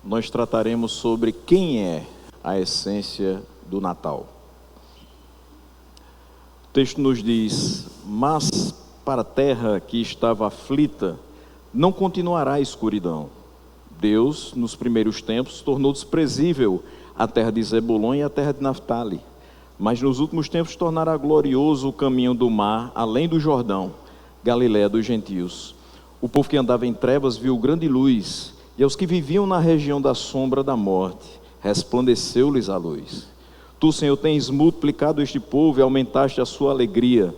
nós trataremos sobre quem é a essência do Natal. O texto nos diz: mas para a terra que estava aflita, não continuará a escuridão. Deus, nos primeiros tempos, tornou desprezível a terra de Zebulon e a terra de Naftali, mas nos últimos tempos tornará glorioso o caminho do mar, além do Jordão, Galiléia dos gentios. O povo que andava em trevas viu grande luz, e aos que viviam na região da sombra da morte, resplandeceu-lhes a luz. Tu, Senhor, tens multiplicado este povo e aumentaste a sua alegria.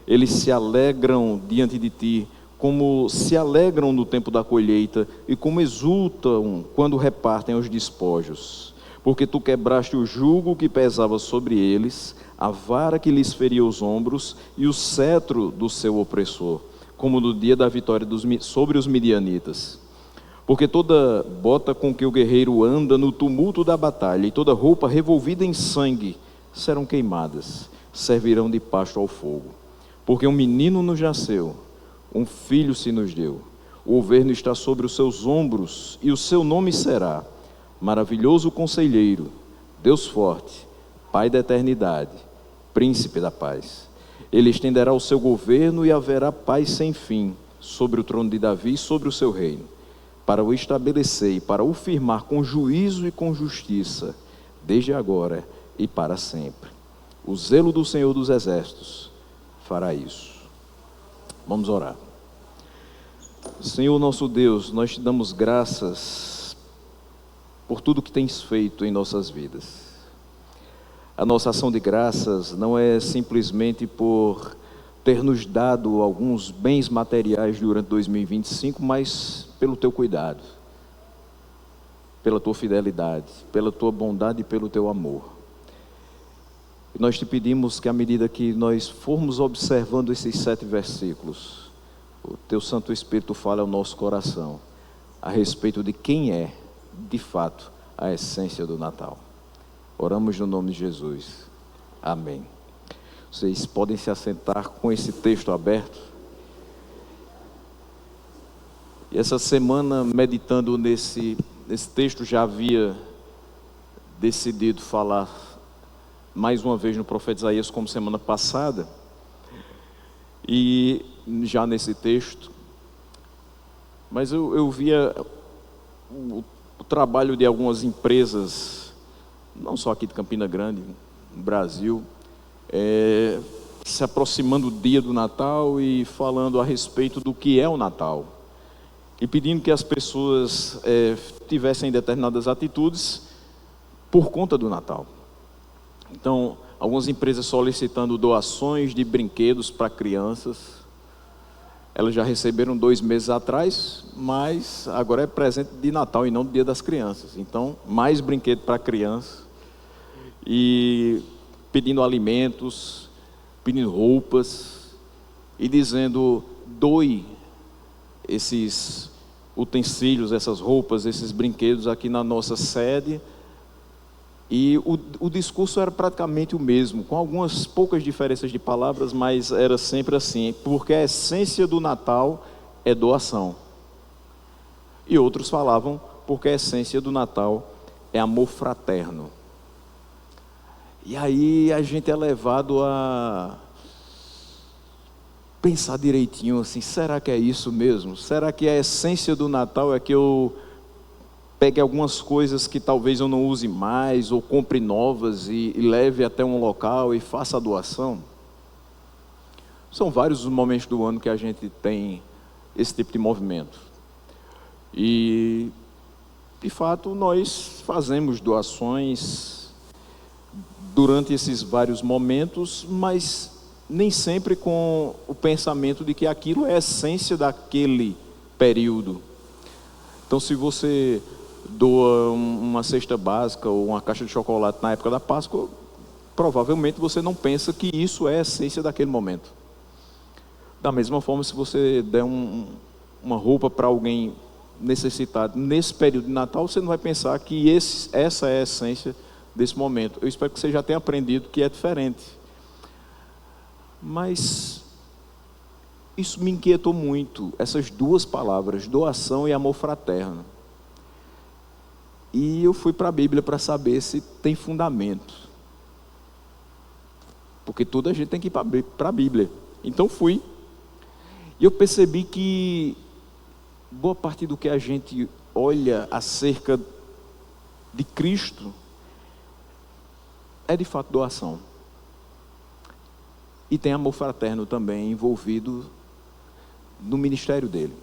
Eles se alegram diante de ti, como se alegram no tempo da colheita, e como exultam quando repartem os despojos. Porque tu quebraste o jugo que pesava sobre eles, a vara que lhes feria os ombros, e o cetro do seu opressor, como no dia da vitória sobre os midianitas. Porque toda bota com que o guerreiro anda no tumulto da batalha, e toda roupa revolvida em sangue, serão queimadas, servirão de pasto ao fogo. Porque um menino nos nasceu, um filho se nos deu, o governo está sobre os seus ombros, e o seu nome será Maravilhoso Conselheiro, Deus Forte, Pai da Eternidade, Príncipe da Paz. Ele estenderá o seu governo e haverá paz sem fim sobre o trono de Davi e sobre o seu reino, para o estabelecer e para o firmar com juízo e com justiça, desde agora e para sempre. O zelo do Senhor dos Exércitos fará isso. Vamos orar. Senhor nosso Deus, nós te damos graças por tudo que tens feito em nossas vidas. A nossa ação de graças não é simplesmente por ter nos dado alguns bens materiais durante 2025, mas pelo teu cuidado, pela tua fidelidade, pela tua bondade e pelo teu amor. E nós te pedimos que, à medida que nós formos observando esses 7 versículos, o teu Santo Espírito fale ao nosso coração a respeito de quem é, de fato, a essência do Natal. Oramos no nome de Jesus. Amém. Vocês podem se assentar com esse texto aberto. E essa semana, meditando nesse texto, já havia decidido falar mais uma vez no profeta Isaías, como semana passada. E já nesse texto, mas eu via o trabalho de algumas empresas, não só aqui de Campina Grande, no Brasil, se aproximando do dia do Natal e falando a respeito do que é o Natal, e pedindo que as pessoas tivessem determinadas atitudes por conta do Natal. Então, algumas empresas solicitando doações de brinquedos para crianças. Elas já receberam 2 meses atrás, mas agora é presente de Natal e não do Dia das Crianças. Então, mais brinquedo para criança. E pedindo alimentos, pedindo roupas, e dizendo: doe esses utensílios, essas roupas, esses brinquedos aqui na nossa sede. E o discurso era praticamente o mesmo, com algumas poucas diferenças de palavras, mas era sempre assim, porque a essência do Natal é doação. E outros falavam, porque a essência do Natal é amor fraterno. E aí a gente é levado a pensar direitinho assim: será que é isso mesmo? Será que a essência do Natal é que eu pegue algumas coisas que talvez eu não use mais, ou compre novas e leve até um local e faça a doação? São vários os momentos do ano que a gente tem esse tipo de movimento. E, de fato, nós fazemos doações durante esses vários momentos, mas nem sempre com o pensamento de que aquilo é a essência daquele período. Então, se você doa uma cesta básica ou uma caixa de chocolate na época da Páscoa, provavelmente você não pensa que isso é a essência daquele momento. Da mesma forma, se você der uma roupa para alguém necessitado nesse período de Natal, você não vai pensar que essa é a essência desse momento. Eu espero que você já tenha aprendido que é diferente. Mas isso me inquietou muito, essas duas palavras, doação e amor fraterno. E eu fui para a Bíblia para saber se tem fundamento. Porque tudo a gente tem que ir para a Bíblia. Então fui. E eu percebi que boa parte do que a gente olha acerca de Cristo é de fato doação. E tem amor fraterno também envolvido no ministério dele.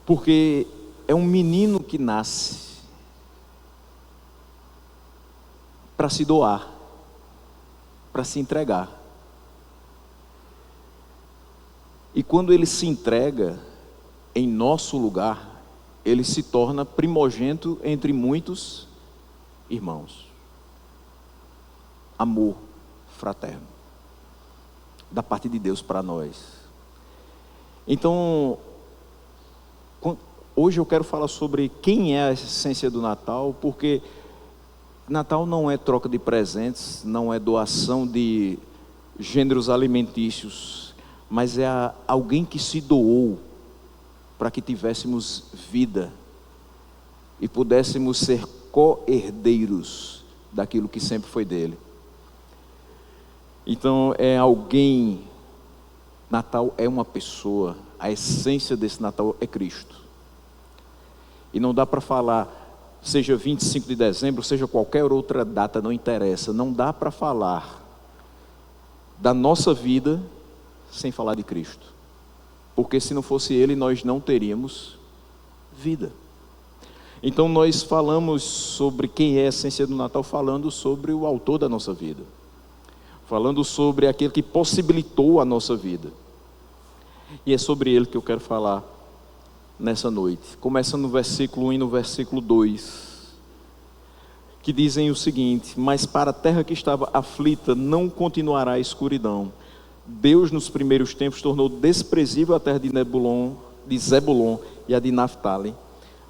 Porque é um menino que nasce para se doar, para se entregar. E quando ele se entrega em nosso lugar, ele se torna primogênito entre muitos irmãos. Amor fraterno da parte de Deus para nós. Então, hoje eu quero falar sobre quem é a essência do Natal, porque Natal não é troca de presentes, não é doação de gêneros alimentícios, mas é alguém que se doou para que tivéssemos vida e pudéssemos ser co-herdeiros daquilo que sempre foi dele. Então é alguém, Natal é uma pessoa, a essência desse Natal é Cristo. E não dá para falar, seja 25 de dezembro, seja qualquer outra data, não interessa, não dá para falar da nossa vida sem falar de Cristo. Porque se não fosse Ele, nós não teríamos vida. Então nós falamos sobre quem é a essência do Natal, falando sobre o autor da nossa vida. Falando sobre aquele que possibilitou a nossa vida. E é sobre ele que eu quero falar nessa noite. Começando no versículo 1 e no versículo 2. Que dizem o seguinte: mas para a terra que estava aflita não continuará a escuridão. Deus nos primeiros tempos tornou desprezível a terra de Zebulon e a de Naftali.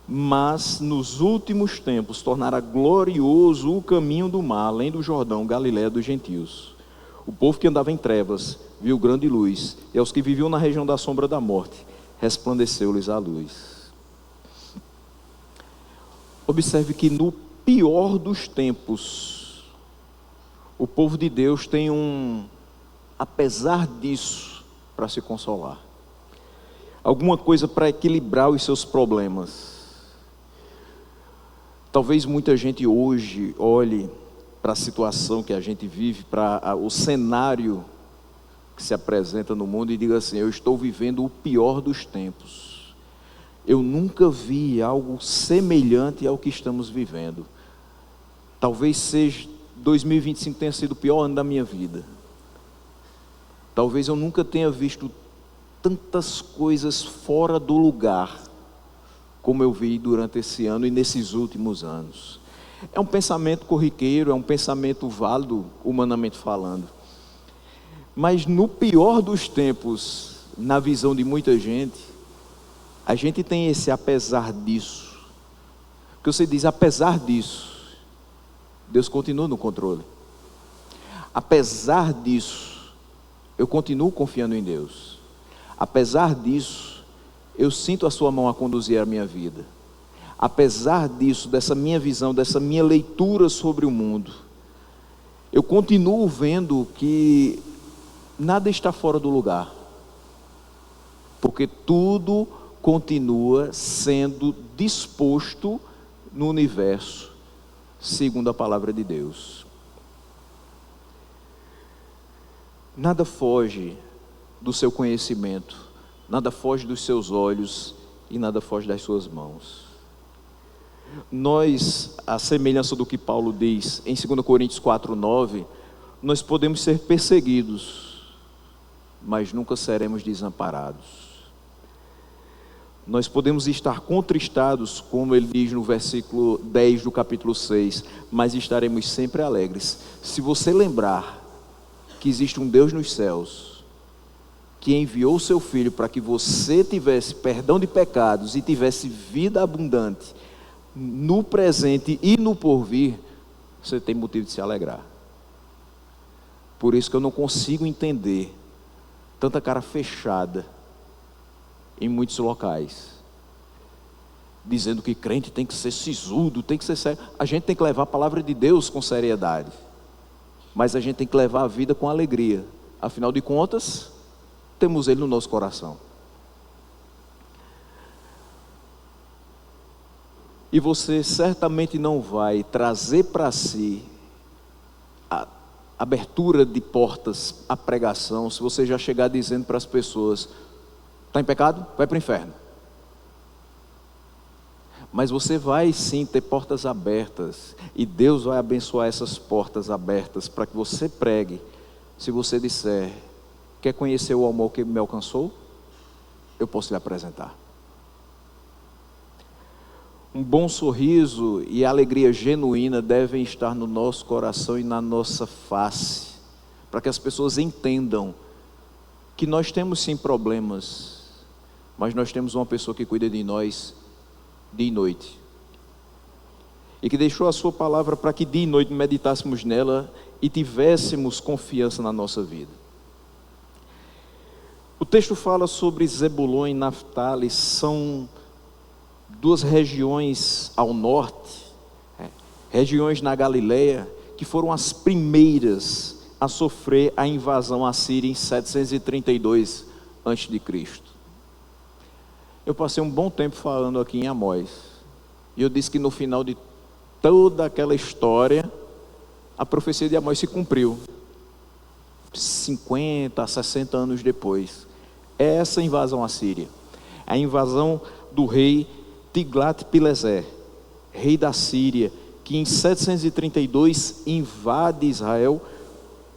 Mas nos últimos tempos tornará glorioso o caminho do mar, além do Jordão, Galiléia dos gentios. O povo que andava em trevas viu grande luz, e aos que viviam na região da sombra da morte, resplandeceu-lhes a luz. Observe que no pior dos tempos, o povo de Deus tem apesar disso, para se consolar. Alguma coisa para equilibrar os seus problemas. Talvez muita gente hoje olhe para a situação que a gente vive, para o cenário que se apresenta no mundo e diga assim: eu estou vivendo o pior dos tempos. Eu nunca vi algo semelhante ao que estamos vivendo. Talvez seja 2025 tenha sido o pior ano da minha vida. Talvez eu nunca tenha visto tantas coisas fora do lugar como eu vi durante esse ano e nesses últimos anos. É um pensamento corriqueiro, é um pensamento válido, humanamente falando. Mas no pior dos tempos, na visão de muita gente, a gente tem esse apesar disso. Que você diz, apesar disso, Deus continua no controle. Apesar disso, eu continuo confiando em Deus. Apesar disso, eu sinto a sua mão a conduzir a minha vida. Apesar disso, dessa minha visão, dessa minha leitura sobre o mundo, eu continuo vendo que nada está fora do lugar, porque tudo continua sendo disposto no universo, segundo a palavra de Deus. Nada foge do seu conhecimento, nada foge dos seus olhos e nada foge das suas mãos. Nós, à semelhança do que Paulo diz em 2 Coríntios 4:9, nós podemos ser perseguidos, mas nunca seremos desamparados. Nós podemos estar contristados, como ele diz no versículo 10 do capítulo 6, mas estaremos sempre alegres. Se você lembrar que existe um Deus nos céus, que enviou o seu Filho para que você tivesse perdão de pecados e tivesse vida abundante, no presente e no porvir, você tem motivo de se alegrar. Por isso que eu não consigo entender tanta cara fechada em muitos locais, dizendo que crente tem que ser sisudo, tem que ser sério. A gente tem que levar a palavra de Deus com seriedade, mas a gente tem que levar a vida com alegria. Afinal de contas, temos Ele no nosso coração. E você certamente não vai trazer para si a abertura de portas à pregação se você já chegar dizendo para as pessoas: está em pecado? Vai para o inferno. Mas você vai sim ter portas abertas, e Deus vai abençoar essas portas abertas para que você pregue. Se você disser: quer conhecer o amor que me alcançou? Eu posso lhe apresentar. Um bom sorriso e alegria genuína devem estar no nosso coração e na nossa face, para que as pessoas entendam que nós temos sim problemas, mas nós temos uma pessoa que cuida de nós dia e noite, e que deixou a sua palavra para que dia e noite meditássemos nela e tivéssemos confiança na nossa vida. O texto fala sobre Zebulon e Naftali, são duas regiões ao norte, regiões na Galileia, que foram as primeiras a sofrer a invasão assíria em 732 a.C. Eu passei um bom tempo falando aqui em Amós, e eu disse que no final de toda aquela história, a profecia de Amós se cumpriu, 50 a 60 anos depois. Essa invasão assíria, a invasão do rei Tiglat-Pileser, rei da Síria, que em 732 invade Israel,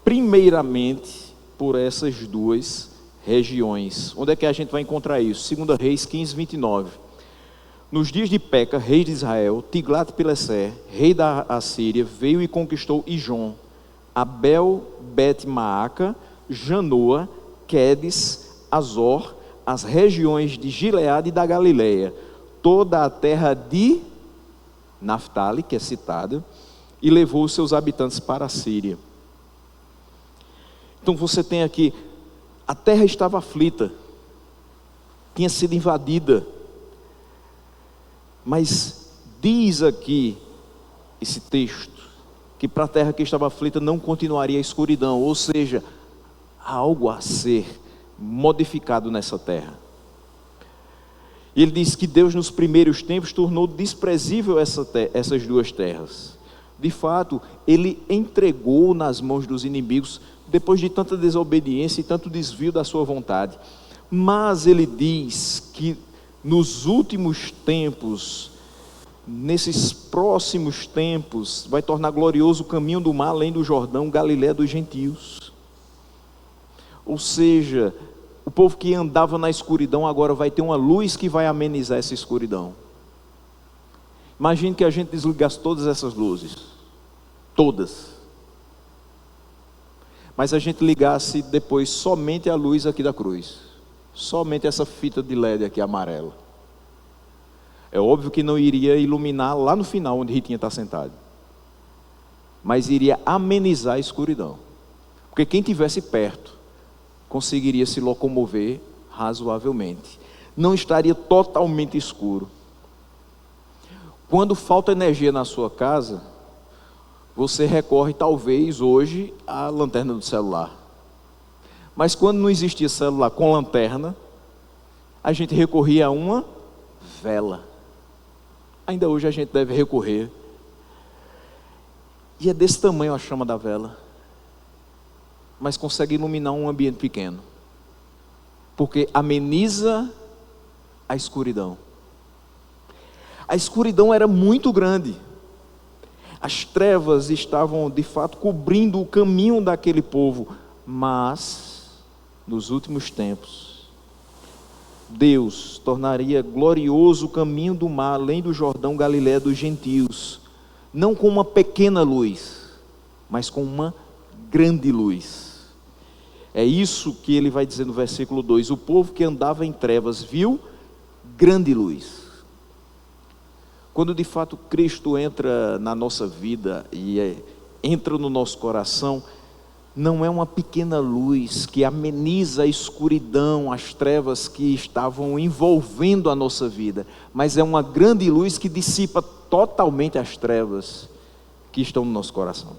primeiramente por essas duas regiões. Onde é que a gente vai encontrar isso? 2 Reis 15, 29. Nos dias de Peca, rei de Israel, Tiglat-Pileser, rei da Assíria, veio e conquistou Ijon, Abel, Bet-Maaca, Janoa, Quedes, Azor, as regiões de Gileade e da Galileia, toda a terra de Naftali, que é citada, e levou os seus habitantes para a Síria. Então você tem aqui, a terra estava aflita, tinha sido invadida, mas diz aqui esse texto, que para a terra que estava aflita não continuaria a escuridão, ou seja, há algo a ser modificado nessa terra. E ele diz que Deus nos primeiros tempos tornou desprezível essas duas terras. De fato, Ele entregou nas mãos dos inimigos, depois de tanta desobediência e tanto desvio da sua vontade. Mas Ele diz que nos últimos tempos, nesses próximos tempos, vai tornar glorioso o caminho do mar além do Jordão, Galiléia dos gentios. Ou seja, o povo que andava na escuridão agora vai ter uma luz que vai amenizar essa escuridão. Imagine que a gente desligasse todas essas luzes, todas, mas a gente ligasse depois somente a luz aqui da cruz, somente essa fita de LED aqui amarela. É óbvio que não iria iluminar lá no final onde Ritinha está sentado, mas iria amenizar a escuridão, porque quem estivesse perto conseguiria se locomover razoavelmente, não estaria totalmente escuro. Quando falta energia na sua casa, você recorre talvez hoje à lanterna do celular, mas quando não existia celular com lanterna, a gente recorria a uma vela. Ainda hoje a gente deve recorrer, e é desse tamanho a chama da vela, mas consegue iluminar um ambiente pequeno, porque ameniza a escuridão. A escuridão era muito grande, as trevas estavam de fato cobrindo o caminho daquele povo, mas nos últimos tempos, Deus tornaria glorioso o caminho do mar além do Jordão, Galiléia dos gentios, não com uma pequena luz, mas com uma grande luz. É isso que ele vai dizer no versículo 2: o povo que andava em trevas viu grande luz. Quando de fato Cristo entra na nossa vida e entra no nosso coração, não é uma pequena luz que ameniza a escuridão, as trevas que estavam envolvendo a nossa vida, mas é uma grande luz que dissipa totalmente as trevas que estão no nosso coração.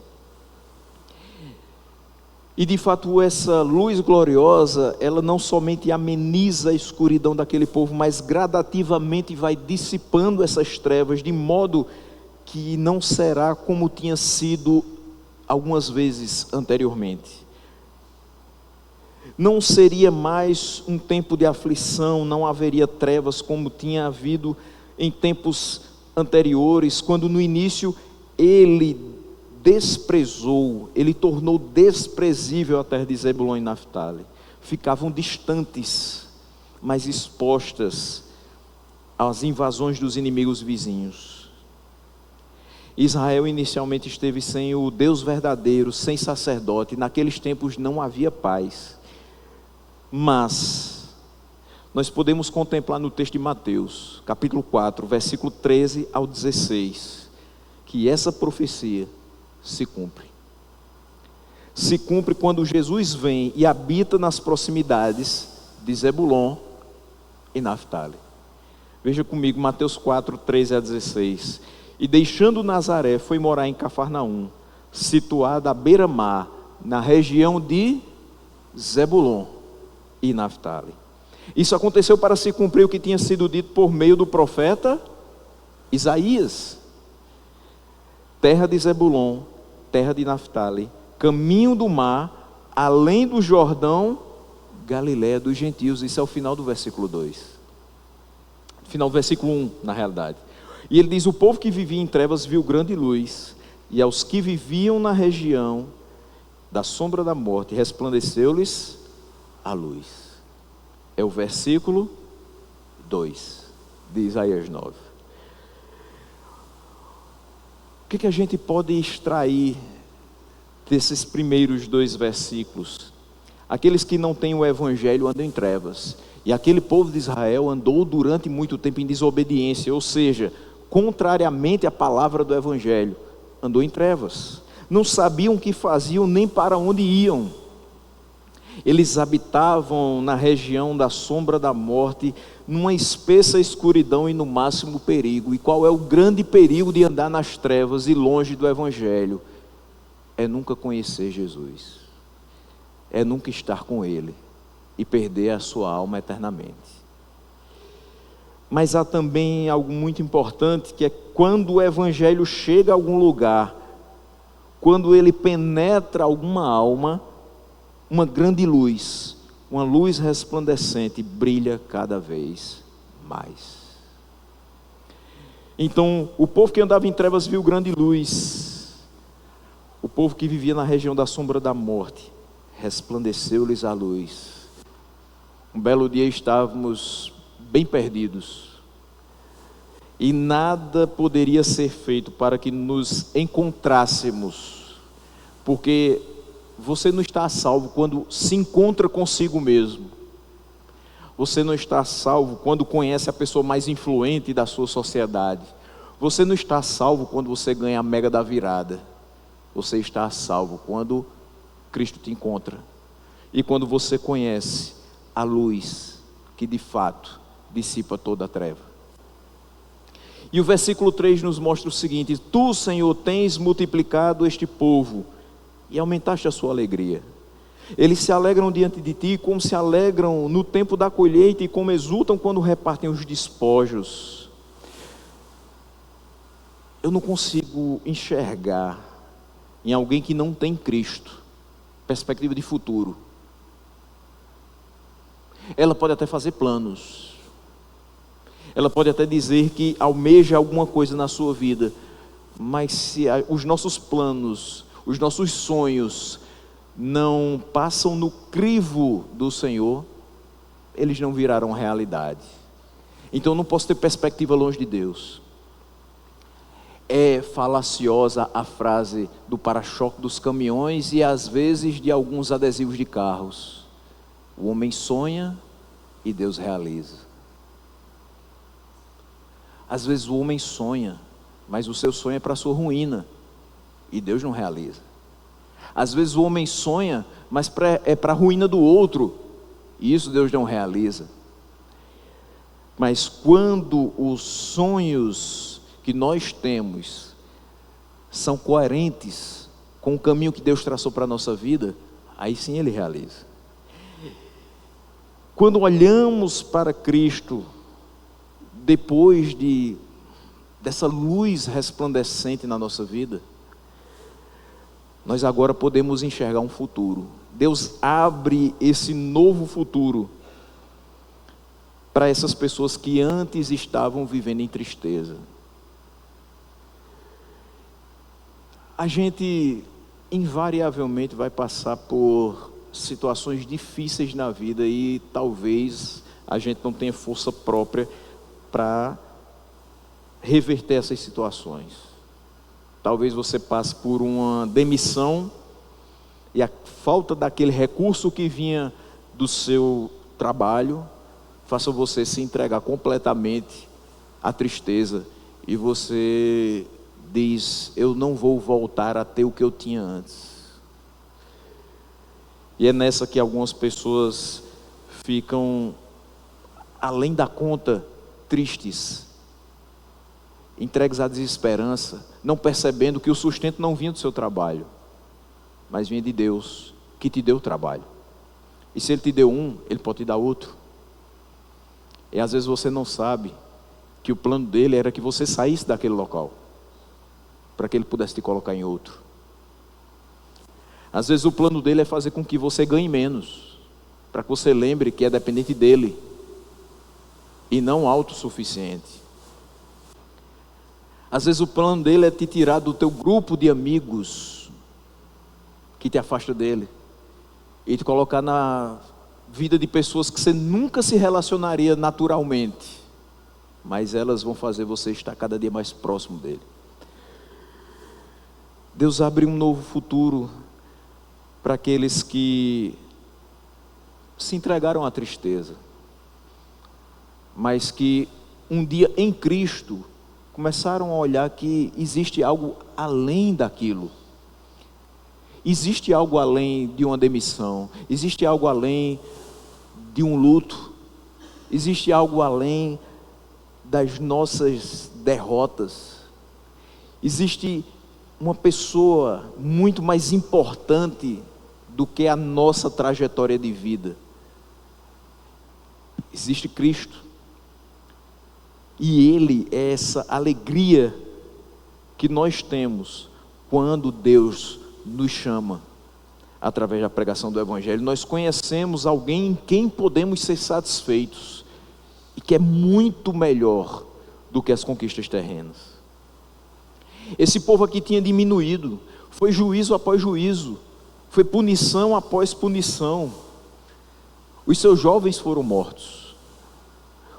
E de fato essa luz gloriosa, ela não somente ameniza a escuridão daquele povo, mas gradativamente vai dissipando essas trevas, de modo que não será como tinha sido algumas vezes anteriormente. Não seria mais um tempo de aflição, não haveria trevas como tinha havido em tempos anteriores, quando no início ele desprezou, ele tornou desprezível a terra de Zebulon e Naftali. Ficavam distantes, mas expostas às invasões dos inimigos vizinhos. Israel inicialmente esteve sem o Deus verdadeiro, sem sacerdote. Naqueles tempos não havia paz. Mas nós podemos contemplar no texto de Mateus, capítulo 4, versículo 13 ao 16, que essa profecia se cumpre. Se cumpre quando Jesus vem e habita nas proximidades de Zebulon e Naftali. Veja comigo, Mateus 4, 13 a 16. E deixando Nazaré, foi morar em Cafarnaum, situada à beira-mar, na região de Zebulon e Naftali. Isso aconteceu para se cumprir o que tinha sido dito por meio do profeta Isaías. Terra de Zebulon, terra de Naftali, caminho do mar, além do Jordão, Galiléia dos gentios. Isso é o final do versículo 2. Final do versículo 1, na realidade. E ele diz: o povo que vivia em trevas viu grande luz, e aos que viviam na região da sombra da morte resplandeceu-lhes a luz. É o versículo 2 de Isaías 9. O que a gente pode extrair desses primeiros 2 versículos? Aqueles que não têm o evangelho andam em trevas, e aquele povo de Israel andou durante muito tempo em desobediência, ou seja, contrariamente à palavra do evangelho, andou em trevas. Não sabiam o que faziam nem para onde iam. Eles habitavam na região da sombra da morte, numa espessa escuridão e no máximo perigo. E qual é o grande perigo de andar nas trevas e longe do evangelho? É nunca conhecer Jesus, é nunca estar com Ele e perder a sua alma eternamente. Mas há também algo muito importante, que é quando o evangelho chega a algum lugar, quando ele penetra alguma alma, uma grande luz, uma luz resplandecente, brilha cada vez mais. Então, o povo que andava em trevas viu grande luz. O povo que vivia na região da sombra da morte, resplandeceu-lhes a luz. Um belo dia estávamos bem perdidos, e nada poderia ser feito para que nos encontrássemos, porque você não está a salvo quando se encontra consigo mesmo. Você não está a salvo quando conhece a pessoa mais influente da sua sociedade. Você não está a salvo quando você ganha a mega da virada. Você está a salvo quando Cristo te encontra, e quando você conhece a luz que de fato dissipa toda a treva. E o versículo 3 nos mostra o seguinte: tu, Senhor, tens multiplicado este povo e aumentaste a sua alegria. Eles se alegram diante de ti, como se alegram no tempo da colheita, e como exultam quando repartem os despojos. Eu não consigo enxergar em alguém que não tem Cristo perspectiva de futuro. Ela pode até fazer planos, ela pode até dizer que almeja alguma coisa na sua vida, mas se os nossos planos, os nossos sonhos não passam no crivo do Senhor, eles não virarão realidade. Então eu não posso ter perspectiva longe de Deus. É falaciosa a frase do para-choque dos caminhões e às vezes de alguns adesivos de carros. O homem sonha e Deus realiza. Às vezes o homem sonha, mas o seu sonho é para a sua ruína, e Deus não realiza. Às vezes o homem sonha, mas é para a ruína do outro, e isso Deus não realiza. Mas quando os sonhos que nós temos são coerentes com o caminho que Deus traçou para a nossa vida, aí sim Ele realiza. Quando olhamos para Cristo, depois dessa luz resplandecente na nossa vida, nós agora podemos enxergar um futuro. Deus abre esse novo futuro para essas pessoas que antes estavam vivendo em tristeza. A gente invariavelmente vai passar por situações difíceis na vida e talvez a gente não tenha força própria para reverter essas situações. Talvez você passe por uma demissão e a falta daquele recurso que vinha do seu trabalho faça você se entregar completamente à tristeza e você diz: eu não vou voltar a ter o que eu tinha antes. E é nessa que algumas pessoas ficam além da conta tristes, entregues à desesperança, não percebendo que o sustento não vinha do seu trabalho, mas vinha de Deus, que te deu o trabalho. E se Ele te deu um, Ele pode te dar outro. E às vezes você não sabe que o plano dele era que você saísse daquele local, para que Ele pudesse te colocar em outro. Às vezes o plano dele é fazer com que você ganhe menos, para que você lembre que é dependente dele, e não autossuficiente. Às vezes o plano dele é te tirar do teu grupo de amigos que te afasta dele e te colocar na vida de pessoas que você nunca se relacionaria naturalmente, mas elas vão fazer você estar cada dia mais próximo dele. Deus abre um novo futuro para aqueles que se entregaram à tristeza, mas que um dia em Cristo começaram a olhar que existe algo além daquilo. Existe algo além de uma demissão, existe algo além de um luto, existe algo além das nossas derrotas. Existe uma pessoa muito mais importante do que a nossa trajetória de vida. Existe Cristo. E Ele é essa alegria que nós temos quando Deus nos chama através da pregação do Evangelho. Nós conhecemos alguém em quem podemos ser satisfeitos e que é muito melhor do que as conquistas terrenas. Esse povo aqui tinha diminuído, foi juízo após juízo, foi punição após punição. Os seus jovens foram mortos.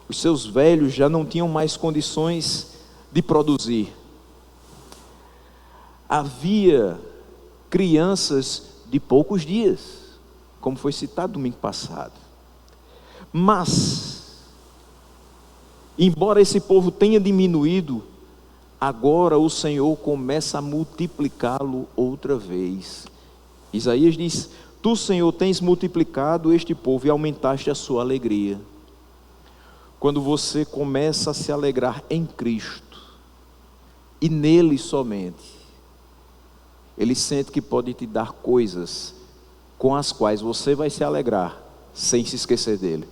Os seus velhos já não tinham mais condições de produzir. Havia crianças de poucos dias, como foi citado domingo passado. Mas, embora esse povo tenha diminuído, agora o Senhor começa a multiplicá-lo outra vez. Isaías diz: Tu, Senhor, tens multiplicado este povo e aumentaste a sua alegria. Quando você começa a se alegrar em Cristo, e nele somente, Ele sente que pode te dar coisas com as quais você vai se alegrar, sem se esquecer dele.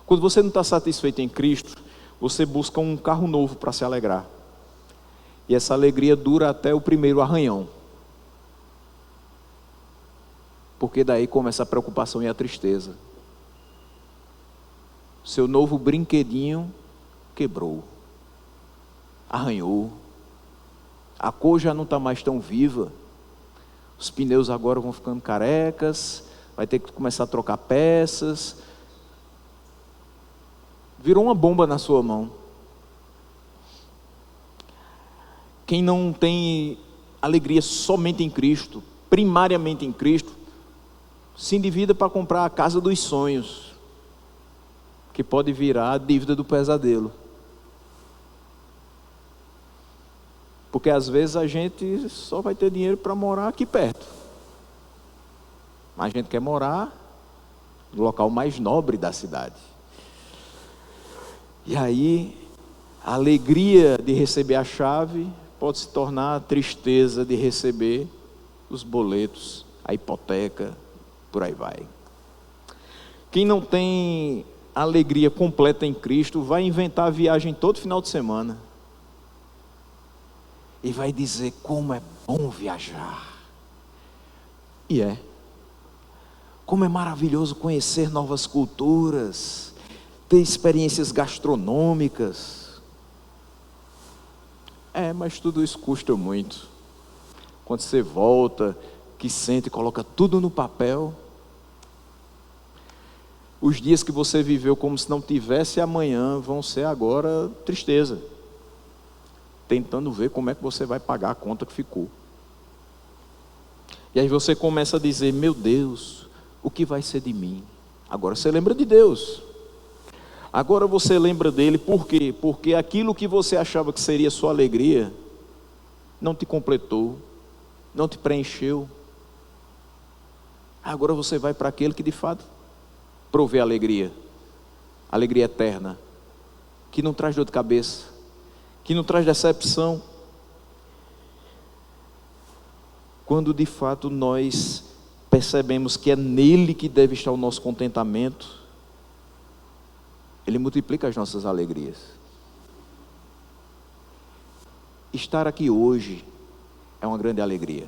Quando você não está satisfeito em Cristo, você busca um carro novo para se alegrar. E essa alegria dura até o primeiro arranhão. Porque daí começa a preocupação e a tristeza. Seu novo brinquedinho quebrou, arranhou, a cor já não está mais tão viva, os pneus agora vão ficando carecas, vai ter que começar a trocar peças, virou uma bomba na sua mão. Quem não tem alegria somente em Cristo, primariamente em Cristo, se endivida para comprar a casa dos sonhos, que pode virar a dívida do pesadelo. Porque às vezes a gente só vai ter dinheiro para morar aqui perto. Mas a gente quer morar no local mais nobre da cidade. E aí, a alegria de receber a chave pode se tornar a tristeza de receber os boletos, a hipoteca, por aí vai. Quem não tem alegria completa em Cristo vai inventar a viagem todo final de semana. E vai dizer como é bom viajar. E é. Como é maravilhoso conhecer novas culturas, ter experiências gastronômicas. Mas tudo isso custa muito. Quando você volta, que sente e coloca tudo no papel, os dias que você viveu como se não tivesse amanhã vão ser agora tristeza. Tentando ver como é que você vai pagar a conta que ficou. E aí você começa a dizer, meu Deus, o que vai ser de mim? Agora você lembra de Deus. Agora você lembra dele, por quê? Porque aquilo que você achava que seria sua alegria, não te completou, não te preencheu. Agora você vai para aquele que de fato provê alegria eterna, que não traz dor de cabeça, que não traz decepção. Quando de fato nós percebemos que é nele que deve estar o nosso contentamento, ele multiplica as nossas alegrias. Estar aqui hoje é uma grande alegria.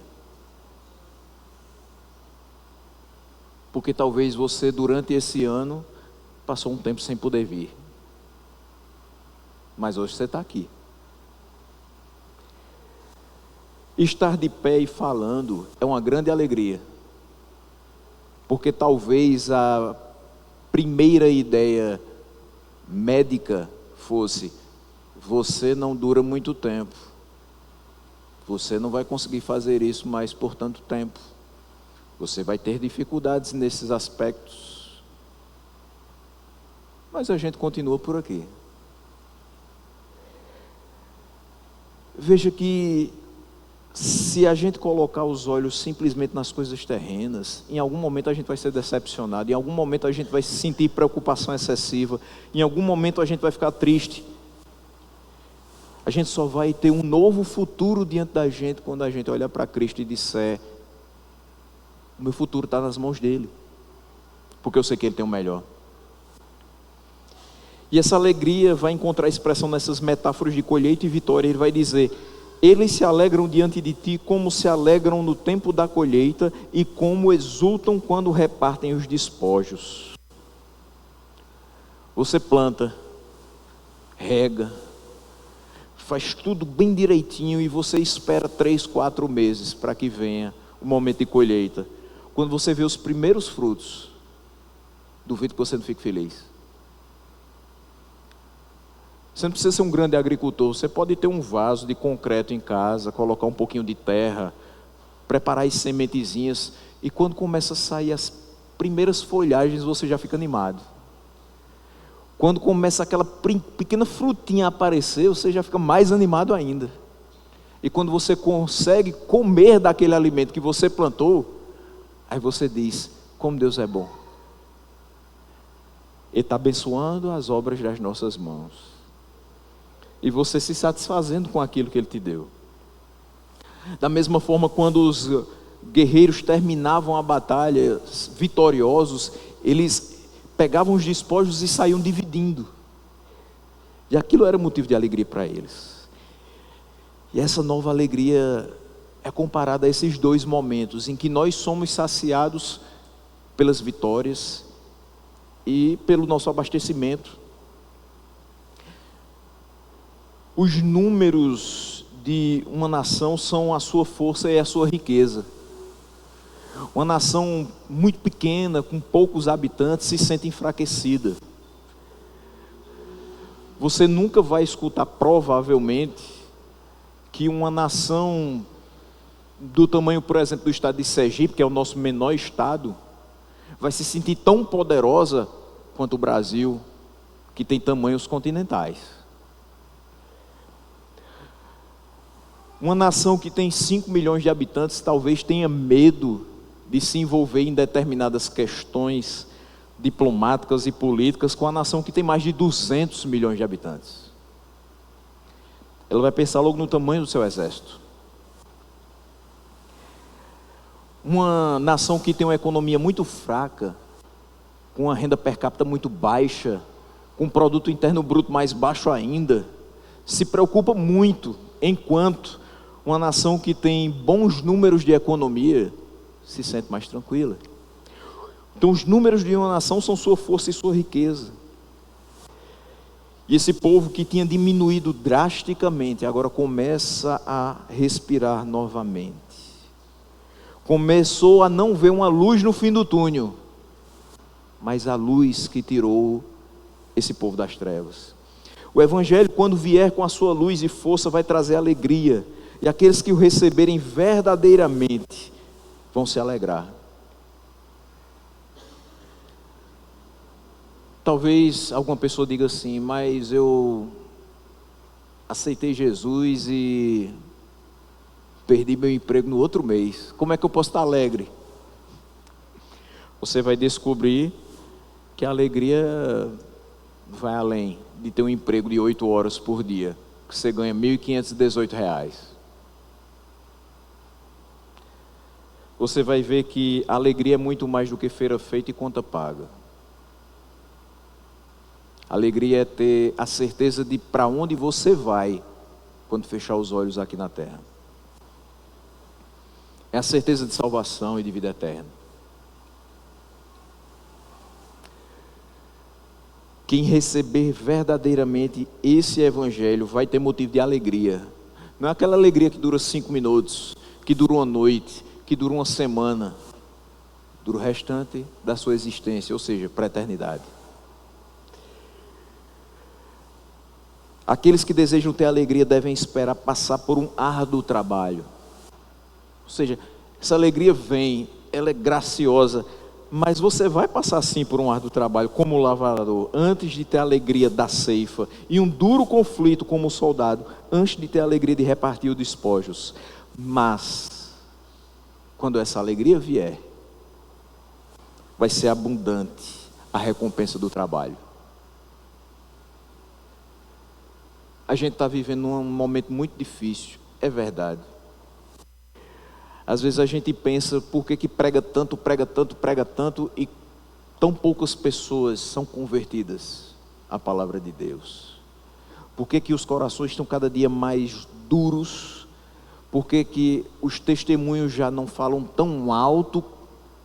Porque talvez você durante esse ano passou um tempo sem poder vir. Mas hoje você está aqui. Estar de pé e falando é uma grande alegria. Porque talvez a primeira ideia médica fosse: você não dura muito tempo, você não vai conseguir fazer isso mais por tanto tempo, você vai ter dificuldades nesses aspectos. Mas a gente continua por aqui. Veja que se a gente colocar os olhos simplesmente nas coisas terrenas, em algum momento a gente vai ser decepcionado, em algum momento a gente vai sentir preocupação excessiva, em algum momento a gente vai ficar triste. A gente só vai ter um novo futuro diante da gente quando a gente olhar para Cristo e disser: o meu futuro está nas mãos dele, porque eu sei que ele tem o melhor. E essa alegria vai encontrar expressão nessas metáforas de colheita e vitória. Ele vai dizer: eles se alegram diante de ti como se alegram no tempo da colheita e como exultam quando repartem os despojos. Você planta, rega, faz tudo bem direitinho e você espera 3, 4 meses para que venha o momento de colheita. Quando você vê os primeiros frutos, duvido que você não fique feliz. Você não precisa ser um grande agricultor, você pode ter um vaso de concreto em casa, colocar um pouquinho de terra, preparar as sementezinhas, e quando começa a sair as primeiras folhagens, você já fica animado. Quando começa aquela pequena frutinha a aparecer, você já fica mais animado ainda. E quando você consegue comer daquele alimento que você plantou, aí você diz: como Deus é bom. Ele está abençoando as obras das nossas mãos. E você se satisfazendo com aquilo que Ele te deu. Da mesma forma, quando os guerreiros terminavam a batalha vitoriosos, eles pegavam os despojos e saíam dividindo. E aquilo era motivo de alegria para eles. E essa nova alegria é comparada a esses dois momentos em que nós somos saciados pelas vitórias e pelo nosso abastecimento. Os números de uma nação são a sua força e a sua riqueza. Uma nação muito pequena, com poucos habitantes, se sente enfraquecida. Você nunca vai escutar, provavelmente, que uma nação do tamanho, por exemplo, do estado de Sergipe, que é o nosso menor estado, vai se sentir tão poderosa quanto o Brasil, que tem tamanhos continentais. Uma nação que tem 5 milhões de habitantes talvez tenha medo de se envolver em determinadas questões diplomáticas e políticas com a nação que tem mais de 200 milhões de habitantes. Ela vai pensar logo no tamanho do seu exército. Uma nação que tem uma economia muito fraca, com uma renda per capita muito baixa, com um produto interno bruto mais baixo ainda, se preocupa muito, enquanto uma nação que tem bons números de economia se sente mais tranquila. Então os números de uma nação são sua força e sua riqueza. E esse povo que tinha diminuído drasticamente, agora começa a respirar novamente. Começou a não ver uma luz no fim do túnel, mas a luz que tirou esse povo das trevas. O Evangelho, quando vier com a sua luz e força, vai trazer alegria. E aqueles que o receberem verdadeiramente vão se alegrar. Talvez alguma pessoa diga assim, mas eu aceitei Jesus e perdi meu emprego no outro mês. Como é que eu posso estar alegre? Você vai descobrir que a alegria vai além de ter um emprego de 8 horas por dia, que você ganha R$ 1.518. Você vai ver que a alegria é muito mais do que feira feita e conta paga. A alegria é ter a certeza de para onde você vai quando fechar os olhos aqui na terra. É a certeza de salvação e de vida eterna. Quem receber verdadeiramente esse evangelho vai ter motivo de alegria. Não é aquela alegria que dura 5 minutos, que dura uma noite, que dura uma semana. Dura o restante da sua existência, ou seja, para a eternidade. Aqueles que desejam ter alegria devem esperar passar por um árduo trabalho. Ou seja, essa alegria vem, ela é graciosa, mas você vai passar sim por um árduo trabalho como lavrador, antes de ter a alegria da ceifa, e um duro conflito como soldado, antes de ter a alegria de repartir os despojos. Mas, quando essa alegria vier, vai ser abundante a recompensa do trabalho. A gente está vivendo um momento muito difícil, é verdade. Às vezes a gente pensa, por que prega tanto e tão poucas pessoas são convertidas à palavra de Deus? Por que os corações estão cada dia mais duros? Por que os testemunhos já não falam tão alto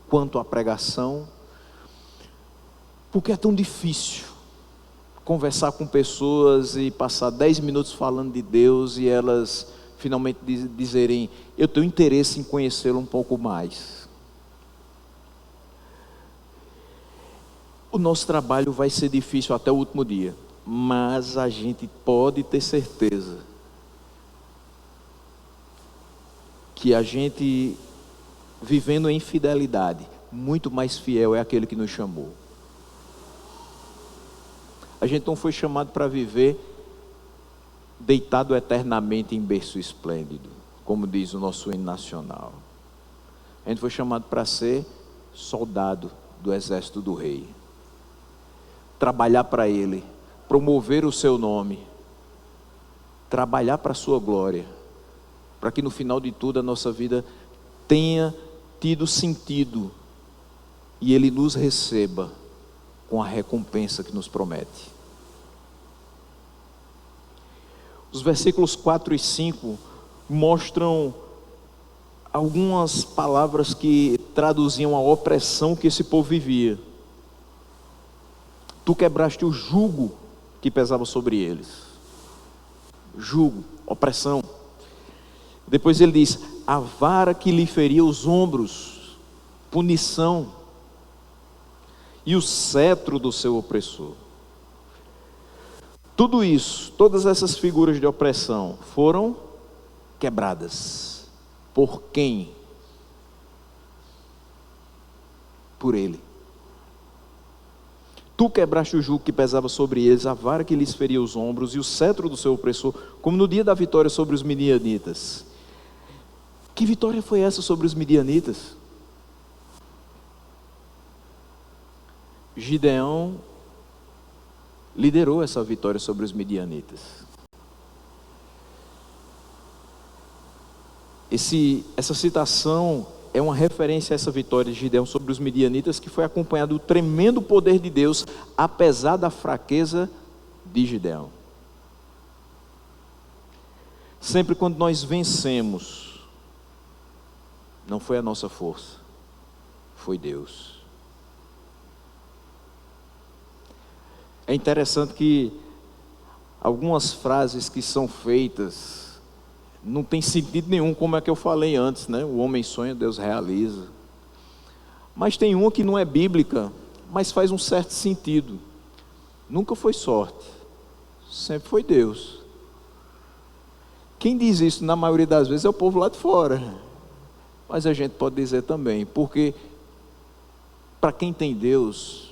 quanto a pregação? Porque é tão difícil conversar com pessoas e passar 10 minutos falando de Deus e elas finalmente dizerem, eu tenho interesse em conhecê-lo um pouco mais. O nosso trabalho vai ser difícil até o último dia, mas a gente pode ter certeza que a gente, vivendo em fidelidade, muito mais fiel é aquele que nos chamou. A gente não foi chamado para viver deitado eternamente em berço esplêndido, como diz o nosso hino nacional. A gente foi chamado para ser soldado do exército do rei, trabalhar para ele, promover o seu nome, trabalhar para a sua glória, para que no final de tudo a nossa vida tenha tido sentido e ele nos receba com a recompensa que nos promete. Os versículos 4 e 5 mostram algumas palavras que traduziam a opressão que esse povo vivia. Tu quebraste o jugo que pesava sobre eles. Jugo, opressão. Depois ele diz, a vara que lhe feria os ombros, punição, e o cetro do seu opressor. Tudo isso, todas essas figuras de opressão foram quebradas. Por quem? Por ele. Tu quebraste o jugo que pesava sobre eles, a vara que lhes feria os ombros e o cetro do seu opressor, como no dia da vitória sobre os midianitas. Que vitória foi essa sobre os midianitas? Gideão liderou essa vitória sobre os midianitas. Essa citação é uma referência a essa vitória de Gideão sobre os midianitas, que foi acompanhada do tremendo poder de Deus, apesar da fraqueza de Gideão. Sempre quando nós vencemos, não foi a nossa força, foi Deus. É interessante que algumas frases que são feitas não tem sentido nenhum, como é que eu falei antes, né? O homem sonha, Deus realiza. Mas tem uma que não é bíblica, mas faz um certo sentido. Nunca foi sorte, sempre foi Deus. Quem diz isso na maioria das vezes é o povo lá de fora. Mas a gente pode dizer também, porque para quem tem Deus,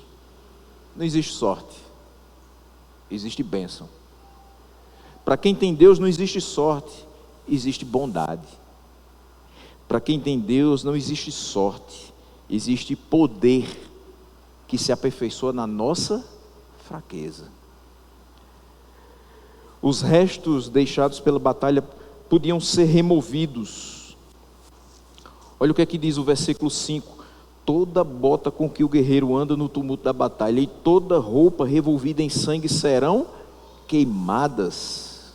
não existe sorte, existe bênção. Para quem tem Deus não existe sorte, existe bondade. Para quem tem Deus não existe sorte, existe poder que se aperfeiçoa na nossa fraqueza. Os restos deixados pela batalha podiam ser removidos. Olha o que é que diz o versículo 5: toda bota com que o guerreiro anda no tumulto da batalha e toda roupa revolvida em sangue serão queimadas,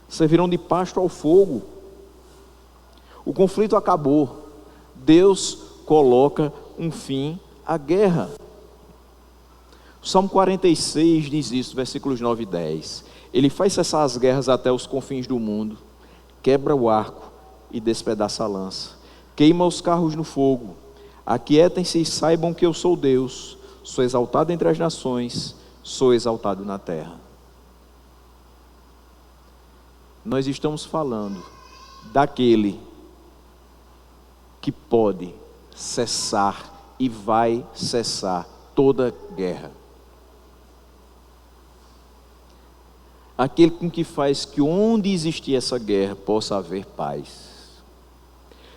servirão de pasto ao fogo. O conflito acabou, Deus coloca um fim à guerra. O Salmo 46 diz isso, versículos 9 e 10. Ele faz cessar as guerras até os confins do mundo, quebra o arco e despedaça a lança, queima os carros no fogo. Aquietem-se e saibam que eu sou Deus, sou exaltado entre as nações, sou exaltado na terra. Nós estamos falando daquele que pode cessar e vai cessar toda guerra. Aquele com que faz que onde existir essa guerra possa haver paz.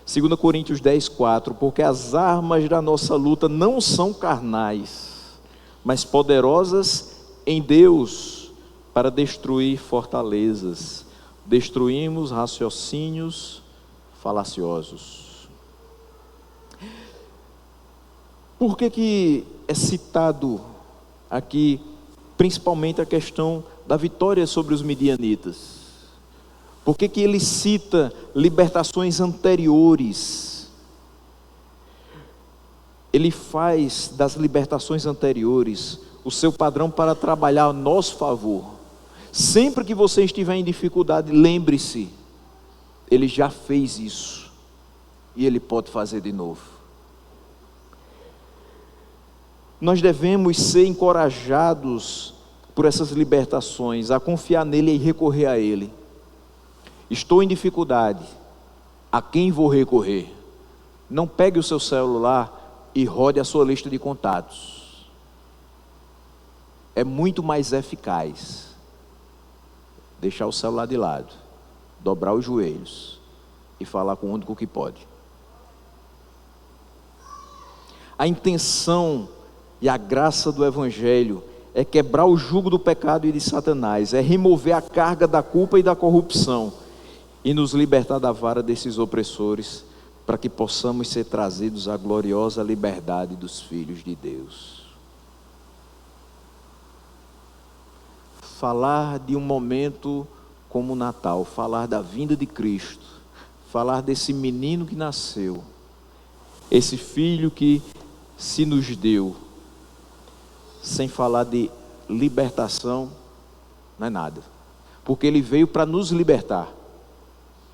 2 Coríntios 10, 4, porque as armas da nossa luta não são carnais, mas poderosas em Deus para destruir fortalezas. Destruímos raciocínios falaciosos. Por que é citado aqui principalmente a questão da vitória sobre os midianitas? Por que ele cita libertações anteriores? Ele faz das libertações anteriores o seu padrão para trabalhar a nosso favor. Sempre que você estiver em dificuldade, lembre-se, Ele já fez isso e Ele pode fazer de novo. Nós devemos ser encorajados por essas libertações, a confiar nele e recorrer a Ele. Estou em dificuldade, a quem vou recorrer? Não pegue o seu celular e rode a sua lista de contatos. É muito mais eficaz deixar o celular de lado, dobrar os joelhos e falar com o único que pode. A intenção e a graça do Evangelho é quebrar o jugo do pecado e de Satanás, é remover a carga da culpa e da corrupção e nos libertar da vara desses opressores, para que possamos ser trazidos à gloriosa liberdade dos filhos de Deus. Falar de um momento como o Natal, falar da vinda de Cristo, falar desse menino que nasceu, esse filho que se nos deu, sem falar de libertação, não é nada, porque ele veio para nos libertar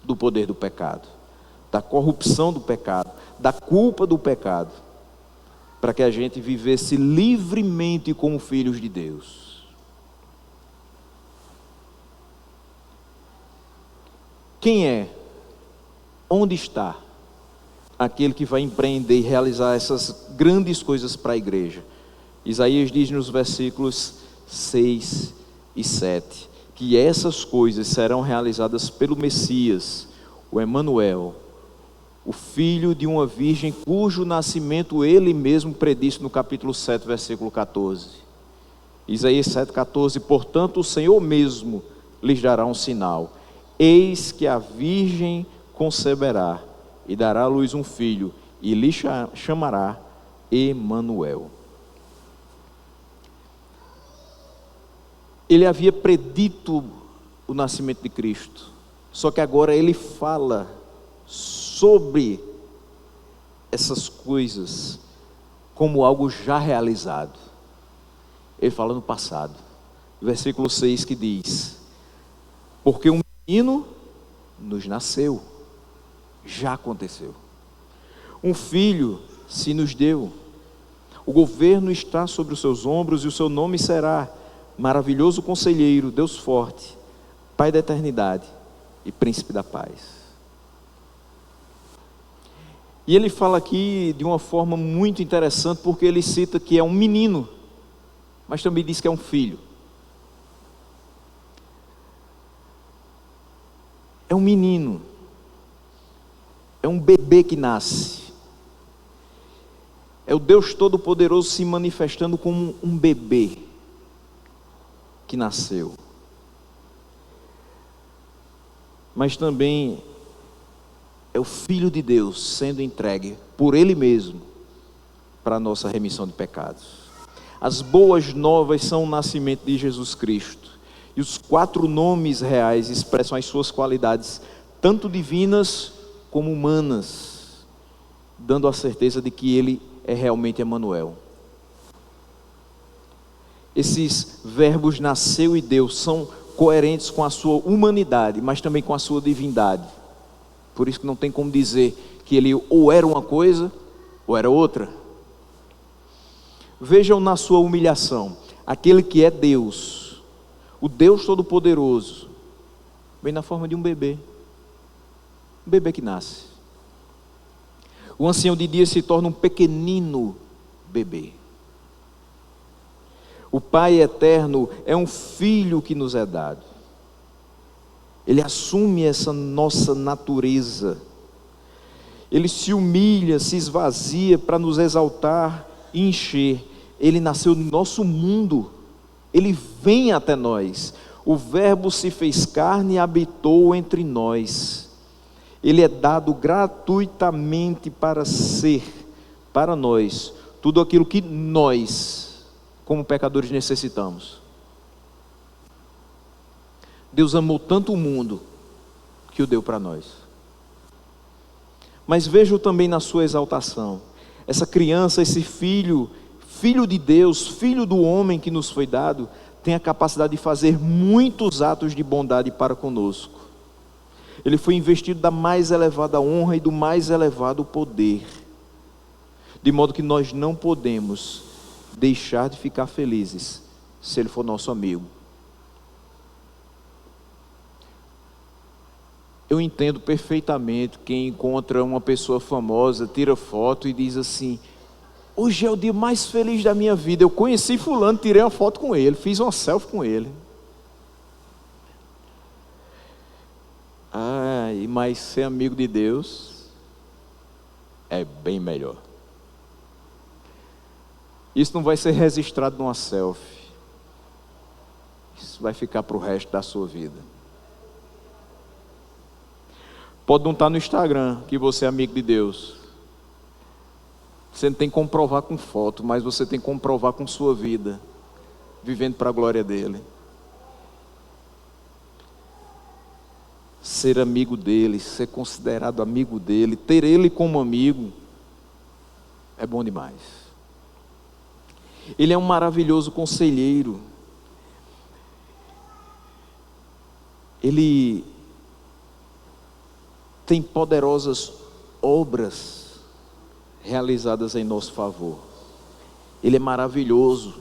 do poder do pecado, da corrupção do pecado, da culpa do pecado, para que a gente vivesse livremente como filhos de Deus. Quem é? Onde está aquele que vai empreender e realizar essas grandes coisas para a igreja? Isaías diz nos versículos 6 e 7 que essas coisas serão realizadas pelo Messias, o Emanuel, o filho de uma virgem, cujo nascimento ele mesmo predisse no capítulo 7, versículo 14. Isaías 7,14: portanto o Senhor mesmo lhes dará um sinal, eis que a virgem conceberá e dará à luz um filho, e lhe chamará Emanuel. Ele havia predito o nascimento de Cristo, só que agora ele fala sobre essas coisas como algo já realizado. Ele fala no passado, versículo 6 que diz: porque um menino nos nasceu, já aconteceu, um filho se nos deu, o governo está sobre os seus ombros, e o seu nome será Maravilhoso Conselheiro, Deus Forte, Pai da Eternidade e Príncipe da Paz. E ele fala aqui de uma forma muito interessante, porque ele cita que é um menino, mas também diz que é um filho. É um menino, é um bebê que nasce, é o Deus Todo-Poderoso se manifestando como um bebê que nasceu, mas também é o Filho de Deus sendo entregue por Ele mesmo para a nossa remissão de pecados. As boas novas são o nascimento de Jesus Cristo, e os 4 nomes reais expressam as suas qualidades, tanto divinas como humanas, dando a certeza de que Ele é realmente Emanuel. Esses verbos nasceu e deu são coerentes com a sua humanidade, mas também com a sua divindade. Por isso que não tem como dizer que ele ou era uma coisa ou era outra. Vejam na sua humilhação, aquele que é Deus, o Deus Todo-Poderoso, vem na forma de um bebê que nasce. O ancião de dias se torna um pequenino bebê. O Pai eterno é um filho que nos é dado. Ele assume essa nossa natureza. Ele se humilha, se esvazia para nos exaltar e encher. Ele nasceu no nosso mundo. Ele vem até nós. O Verbo se fez carne e habitou entre nós. Ele é dado gratuitamente para ser, para nós, tudo aquilo que nós, como pecadores, necessitamos. Deus amou tanto o mundo que o deu para nós. Mas vejo também na sua exaltação, essa criança, esse filho de Deus, filho do homem que nos foi dado, tem a capacidade de fazer muitos atos de bondade para conosco. Ele foi investido da mais elevada honra e do mais elevado poder, de modo que nós não podemos deixar de ficar felizes se ele for nosso amigo. Eu entendo perfeitamente quem encontra uma pessoa famosa, tira foto e diz assim: hoje é o dia mais feliz da minha vida, eu conheci fulano, tirei uma foto com ele, fiz uma selfie com ele. Mas ser amigo de Deus é bem melhor. Isso não vai ser registrado numa selfie. Isso vai ficar para o resto da sua vida. Pode não estar no Instagram que você é amigo de Deus. Você não tem que comprovar com foto, mas você tem que comprovar com sua vida, vivendo para a glória dele. Ser amigo dele, ser considerado amigo dele, ter ele como amigo, é bom demais. Ele é um maravilhoso conselheiro. Ele tem poderosas obras realizadas em nosso favor. Ele é maravilhoso.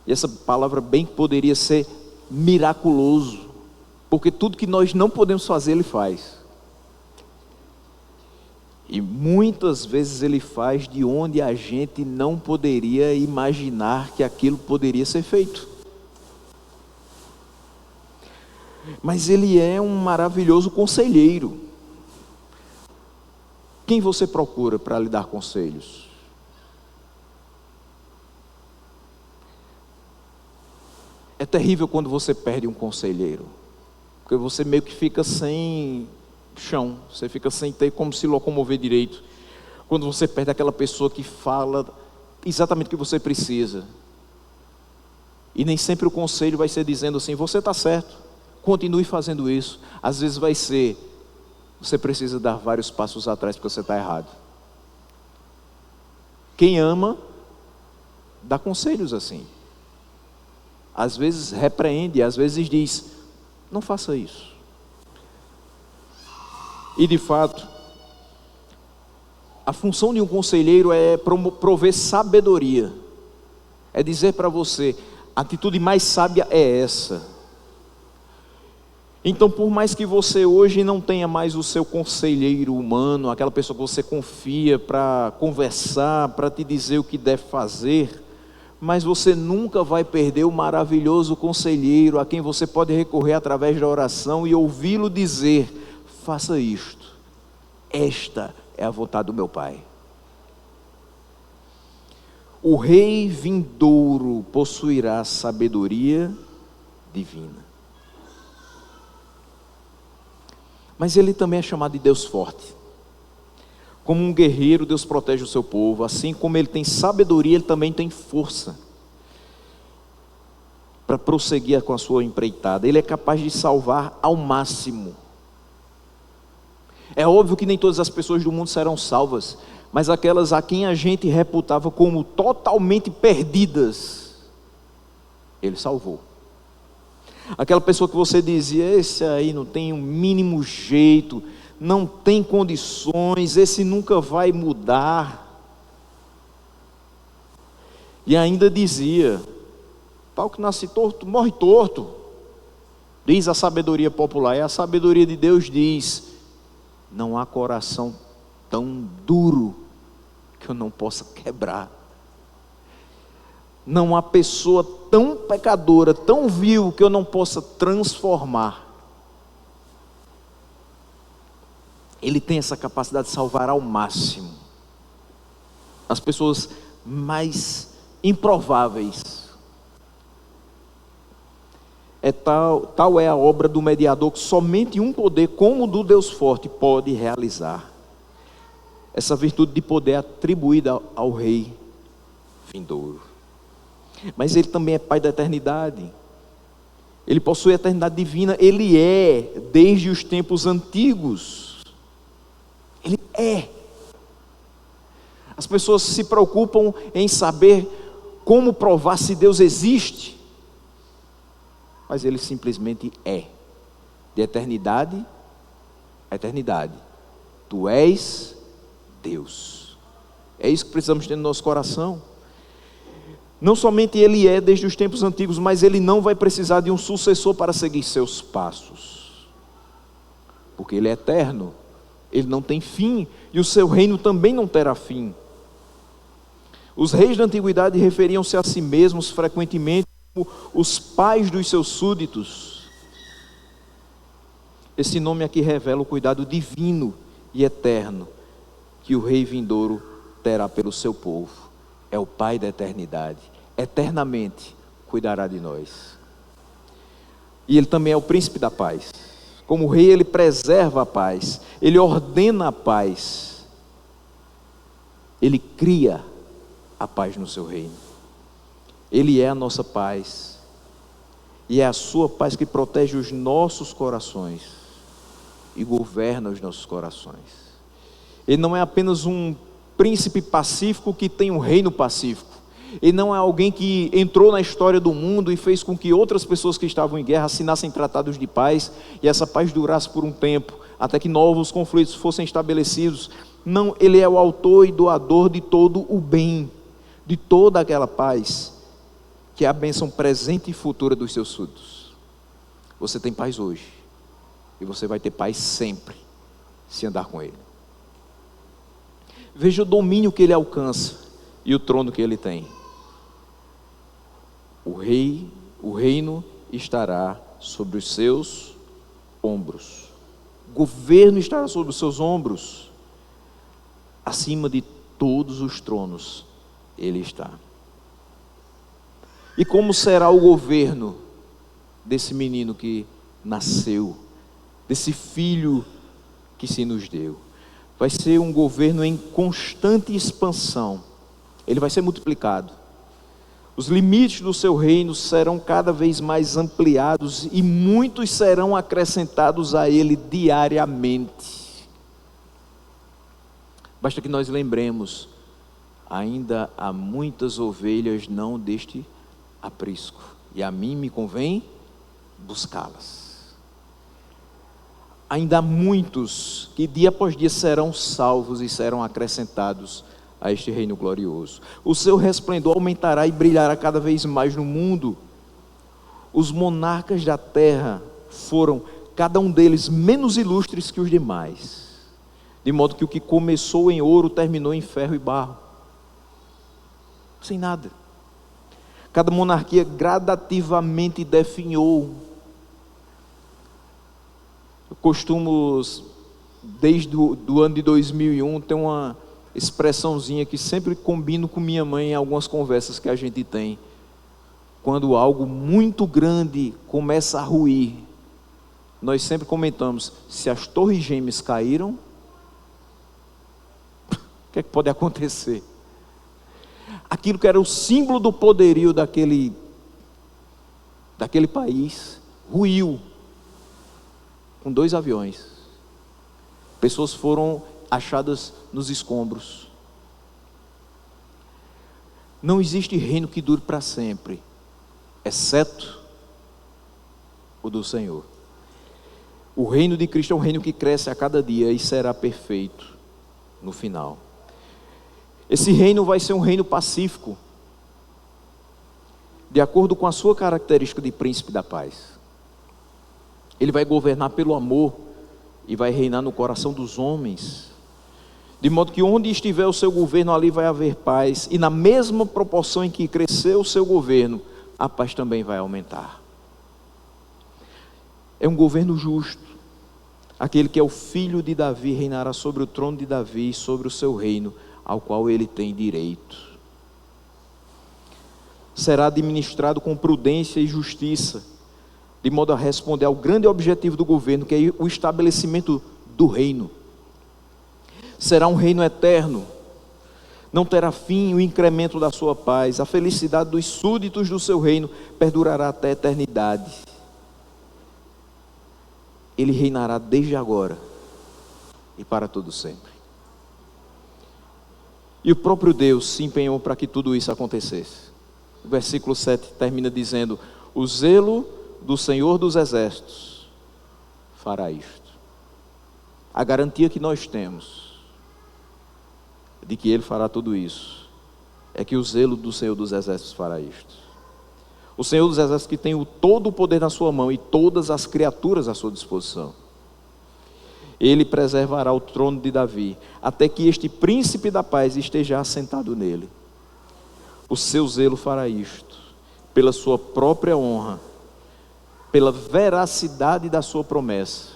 E essa palavra bem poderia ser miraculoso, porque tudo que nós não podemos fazer, ele faz. E muitas vezes ele faz de onde a gente não poderia imaginar que aquilo poderia ser feito. Mas ele é um maravilhoso conselheiro. Quem você procura para lhe dar conselhos? É terrível quando você perde um conselheiro, porque você meio que fica sem chão, você fica sem ter como se locomover direito. Quando você perde aquela pessoa que fala exatamente o que você precisa. E nem sempre o conselho vai ser dizendo assim: você está certo, continue fazendo isso. Às vezes vai ser: você precisa dar vários passos atrás porque você está errado. Quem ama, dá conselhos assim. Às vezes repreende, às vezes diz: não faça isso. E de fato, a função de um conselheiro é prover sabedoria. É dizer para você: a atitude mais sábia é essa. Então, por mais que você hoje não tenha mais o seu conselheiro humano, aquela pessoa que você confia para conversar, para te dizer o que deve fazer, mas você nunca vai perder o maravilhoso conselheiro a quem você pode recorrer através da oração e ouvi-lo dizer: faça isto, esta é a vontade do meu Pai. O rei vindouro possuirá sabedoria divina. Mas ele também é chamado de Deus forte. Como um guerreiro, Deus protege o seu povo. Assim como ele tem sabedoria, ele também tem força para prosseguir com a sua empreitada. Ele é capaz de salvar ao máximo. É óbvio que nem todas as pessoas do mundo serão salvas, mas aquelas a quem a gente reputava como totalmente perdidas, ele salvou. Aquela pessoa que você dizia: esse aí não tem o mínimo jeito, não tem condições, esse nunca vai mudar. E ainda dizia: pau que nasce torto, morre torto. Diz a sabedoria popular. E a sabedoria de Deus diz: não há coração tão duro que eu não possa quebrar. Não há pessoa tão pecadora, tão vil, que eu não possa transformar. Ele tem essa capacidade de salvar ao máximo as pessoas mais improváveis. Tal é a obra do mediador que somente um poder como o do Deus forte pode realizar. Essa virtude de poder atribuída ao rei vindouro. Mas ele também é Pai da eternidade. Ele possui a eternidade divina. Ele é desde os tempos antigos. Ele é. As pessoas se preocupam em saber como provar se Deus existe. Mas ele simplesmente é. De eternidade a eternidade. Tu és Deus. É isso que precisamos ter no nosso coração. Não somente ele é desde os tempos antigos, mas ele não vai precisar de um sucessor para seguir seus passos. Porque ele é eterno. Ele não tem fim. E o seu reino também não terá fim. Os reis da antiguidade referiam-se a si mesmos frequentemente como os pais dos seus súditos. Esse nome aqui revela o cuidado divino e eterno que o rei vindouro terá pelo seu povo. É o Pai da eternidade. Eternamente cuidará de nós. E ele também é o príncipe da paz. Como rei, ele preserva a paz. Ele ordena a paz. Ele cria a paz no seu reino. Ele é a nossa paz. E é a sua paz que protege os nossos corações e governa os nossos corações. Ele não é apenas um príncipe pacífico que tem um reino pacífico. Ele não é alguém que entrou na história do mundo e fez com que outras pessoas que estavam em guerra assinassem tratados de paz e essa paz durasse por um tempo, até que novos conflitos fossem estabelecidos. Não, ele é o autor e doador de todo o bem, de toda aquela paz, que é a bênção presente e futura dos seus súditos. Você tem paz hoje, e você vai ter paz sempre, se andar com ele. Veja o domínio que ele alcança e o trono que ele tem. O reino estará sobre os seus ombros. O governo estará sobre os seus ombros. Acima de todos os tronos ele está. E como será o governo desse menino que nasceu, desse filho que se nos deu? Vai ser um governo em constante expansão. Ele vai ser multiplicado. Os limites do seu reino serão cada vez mais ampliados e muitos serão acrescentados a ele diariamente. Basta que nós lembremos, ainda há muitas ovelhas não deste aprisco, e a mim me convém buscá-las. Ainda há muitos que dia após dia serão salvos e serão acrescentados a este reino glorioso. O seu resplendor aumentará e brilhará cada vez mais no mundo. Os monarcas da terra foram, cada um deles, menos ilustres que os demais, de modo que o que começou em ouro terminou em ferro e barro, sem nada. Cada monarquia gradativamente definhou. Eu costumo, desde o ano de 2001, ter uma expressãozinha que sempre combino com minha mãe em algumas conversas que a gente tem. Quando algo muito grande começa a ruir, nós sempre comentamos: se as torres gêmeas caíram, o que é que pode acontecer? Aquilo que era o símbolo do poderio daquele país, ruiu com 2 aviões. Pessoas foram achadas nos escombros. Não existe reino que dure para sempre, exceto o do Senhor. O reino de Cristo é um reino que cresce a cada dia e será perfeito no final. Esse reino vai ser um reino pacífico, de acordo com a sua característica de príncipe da paz. Ele vai governar pelo amor e vai reinar no coração dos homens, de modo que onde estiver o seu governo, ali vai haver paz, e na mesma proporção em que cresceu o seu governo, a paz também vai aumentar. É um governo justo. Aquele que é o filho de Davi reinará sobre o trono de Davi e sobre o seu reino, ao qual ele tem direito. Será administrado com prudência e justiça, de modo a responder ao grande objetivo do governo, que é o estabelecimento do reino. Será um reino eterno, não terá fim o incremento da sua paz, a felicidade dos súditos do seu reino perdurará até a eternidade. Ele reinará desde agora e para todo sempre. E o próprio Deus se empenhou para que tudo isso acontecesse. O versículo 7 termina dizendo: o zelo do Senhor dos Exércitos fará isto. A garantia que nós temos de que Ele fará tudo isso é que o zelo do Senhor dos Exércitos fará isto. O Senhor dos Exércitos, que tem todo o poder na sua mão e todas as criaturas à sua disposição, Ele preservará o trono de Davi, até que este príncipe da paz esteja assentado nele. O seu zelo fará isto, pela sua própria honra, pela veracidade da sua promessa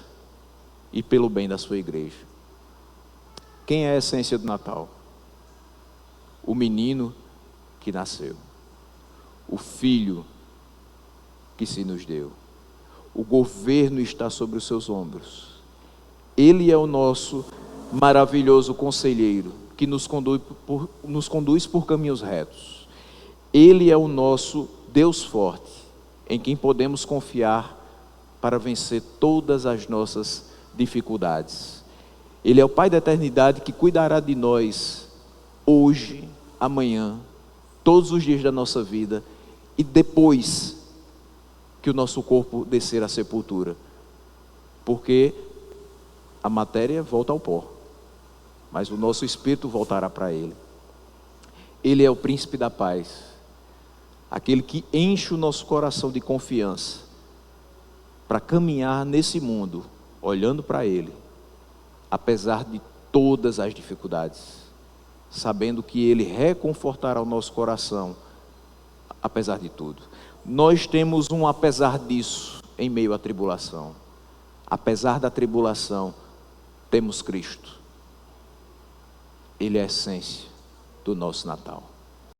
e pelo bem da sua igreja. Quem é a essência do Natal? O menino que nasceu, o filho que se nos deu. O governo está sobre os seus ombros. Ele é o nosso maravilhoso conselheiro, que nos conduz por caminhos retos. Ele é o nosso Deus forte, em quem podemos confiar para vencer todas as nossas dificuldades. Ele é o Pai da eternidade, que cuidará de nós hoje, amanhã, todos os dias da nossa vida, e depois que o nosso corpo descer à sepultura, porque a matéria volta ao pó, mas o nosso espírito voltará para Ele. Ele é o príncipe da paz, aquele que enche o nosso coração de confiança, para caminhar nesse mundo, olhando para Ele, apesar de todas as dificuldades. sabendo que Ele reconfortará o nosso coração, apesar de tudo. Nós temos um apesar disso em meio à tribulação. Apesar da tribulação, temos Cristo. Ele é a essência do nosso Natal.